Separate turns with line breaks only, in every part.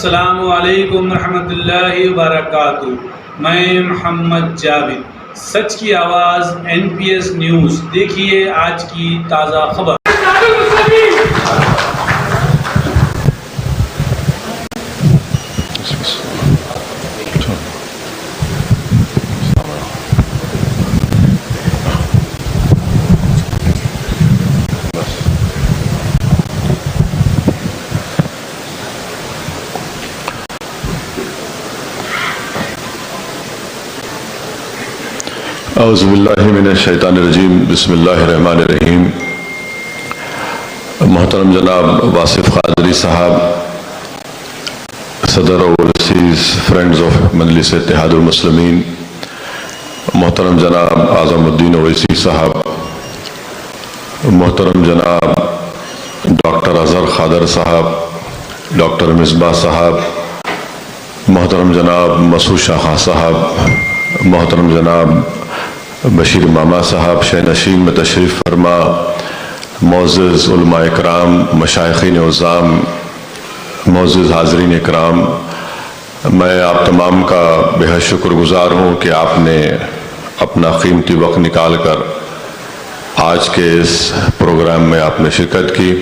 السلام علیکم ورحمۃ اللہ وبرکاتہ۔ میں محمد جاوید، سچ کی آواز NPS نیوز۔ دیکھیے آج کی تازہ خبر۔
اعوذ باللہ من الشیطان الرجیم، بسم اللہ الرحمن الرحیم۔ محترم جناب واصف قادری صاحب، صدر اوورسیز فرینڈز آف مجلس اتحاد المسلمین، محترم جناب اعظم الدین اویسی صاحب، محترم جناب ڈاکٹر اظہر خادر صاحب، ڈاکٹر مصباح صاحب، محترم جناب مسعود شاہ صاحب، محترم جناب بشیر ماما صاحب، شہ نشین میں تشریف فرما، معزز علماء اکرام، مشائخین عظام، معزز حاضرین اکرام، میں آپ تمام کا بے حد شکر گزار ہوں کہ آپ نے اپنا قیمتی وقت نکال کر آج کے اس پروگرام میں آپ نے شرکت کی۔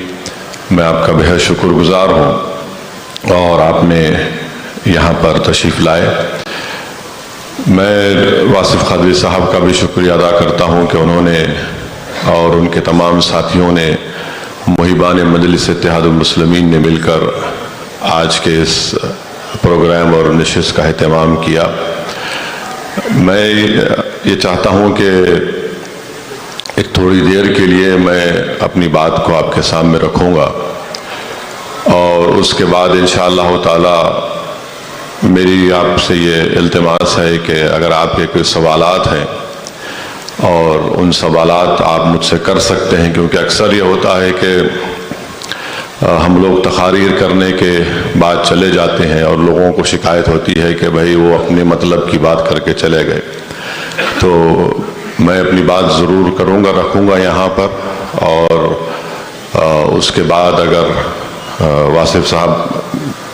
میں آپ کا بے حد شکر گزار ہوں اور آپ نے یہاں پر تشریف لائے۔ میں واصف قادری صاحب کا بھی شکریہ ادا کرتا ہوں کہ انہوں نے اور ان کے تمام ساتھیوں نے محبان مجلس اتحاد المسلمین نے مل کر آج کے اس پروگرام اور نشست کا اہتمام کیا۔ میں یہ چاہتا ہوں کہ ایک تھوڑی دیر کے لیے میں اپنی بات کو آپ کے سامنے رکھوں گا اور اس کے بعد انشاءاللہ تعالی میری آپ سے یہ التماس ہے کہ اگر آپ کے کوئی سوالات ہیں اور ان سوالات آپ مجھ سے کر سکتے ہیں، کیونکہ اکثر یہ ہوتا ہے کہ ہم لوگ تقاریر کرنے کے بعد چلے جاتے ہیں اور لوگوں کو شکایت ہوتی ہے کہ بھائی وہ اپنے مطلب کی بات کر کے چلے گئے۔ تو میں اپنی بات ضرور کروں گا، رکھوں گا یہاں پر، اور اس کے بعد اگر واصف صاحب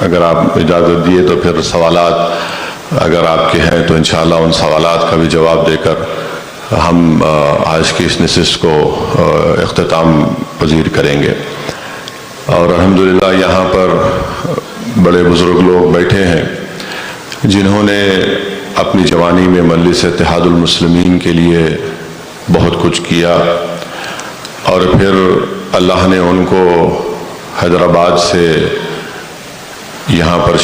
اگر آپ اجازت دیے تو پھر سوالات اگر آپ کے ہیں تو انشاءاللہ ان سوالات کا بھی جواب دے کر ہم آج کی اس نشست کو اختتام پذیر کریں گے۔ اور الحمدللہ یہاں پر بڑے بزرگ لوگ بیٹھے ہیں جنہوں نے اپنی جوانی میں مجلس اتحاد المسلمین کے لیے بہت کچھ کیا، اور پھر اللہ نے ان کو حیدرآباد سے یہاں پر